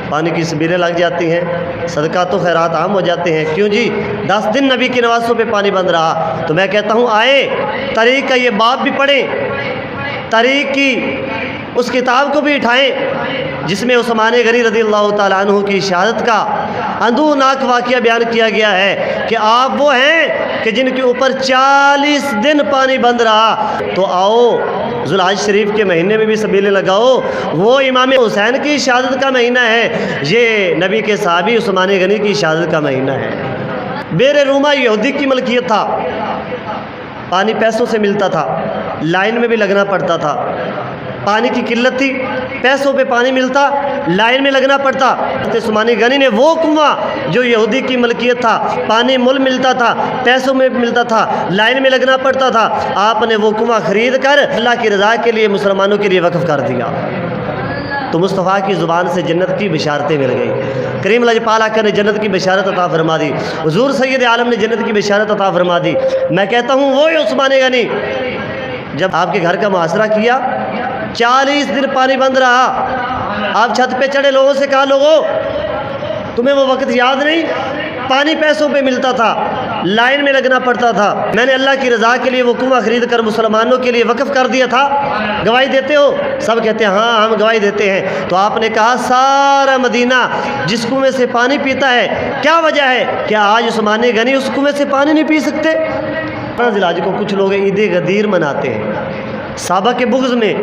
پانی کی سبیلیں لگ جاتی ہیں، صدقات و خیرات عام ہو جاتے ہیں۔ کیوں جی 10 دن نبی کی نوازوں پہ پانی بند رہا۔ تو میں کہتا ہوں آئے طریق کا یہ باب بھی پڑھیں، طریق کی اس کتاب کو بھی اٹھائیں جس میں عثمان غنی رضی اللہ تعالیٰ عنہ کی شہادت کا اندوناک واقعہ بیان کیا گیا ہے کہ آپ وہ ہیں کہ جن کے اوپر 40 دن پانی بند رہا۔ تو آؤ ذوالحج شریف کے مہینے میں بھی سبیلیں لگاؤ، وہ امام حسین کی شہادت کا مہینہ ہے، یہ نبی کے صحابی عثمان غنی کی شہادت کا مہینہ ہے۔ بیر روما یہودی کی ملکیت تھا، پانی پیسوں سے ملتا تھا، لائن میں بھی لگنا پڑتا تھا، پانی کی قلت تھی، پیسوں پہ پانی ملتا، لائن میں لگنا پڑتا۔ عثمان غنی نے وہ کنواں جو یہودی کی ملکیت تھا، پانی مل ملتا تھا، پیسوں میں ملتا تھا، لائن میں لگنا پڑتا تھا، آپ نے وہ کنواں خرید کر اللہ کی رضا کے لیے مسلمانوں کے لیے وقف کر دیا۔ تو مصطفیٰ کی زبان سے جنت کی بشارتیں مل گئی، کریم اللہ پال آقا نے جنت کی بشارت عطا فرما دی، حضور سید عالم نے جنت کی بشارت عطا فرما دی۔ میں کہتا ہوں وہی عثمان غنی جب آپ کے گھر کا محاصرہ کیا، 40 دن پانی بند رہا، آپ چھت پہ چڑھے، لوگوں سے کہا لوگوں تمہیں وہ وقت یاد نہیں، پانی پیسوں پہ ملتا تھا، لائن میں لگنا پڑتا تھا، میں نے اللہ کی رضا کے لیے وہ کنواں خرید کر مسلمانوں کے لیے وقف کر دیا تھا، گواہی دیتے ہو؟ سب کہتے ہیں ہاں ہم گواہی دیتے ہیں۔ تو آپ نے کہا سارا مدینہ جس کنویں سے پانی پیتا ہے، کیا وجہ ہے؟ کیا آج عثمان غنی اس کنویں سے پانی نہیں پی سکتے؟ ذوالحج کو کچھ لوگ عید غدیر مناتے ہیں، صحابہ کے بغض میں۔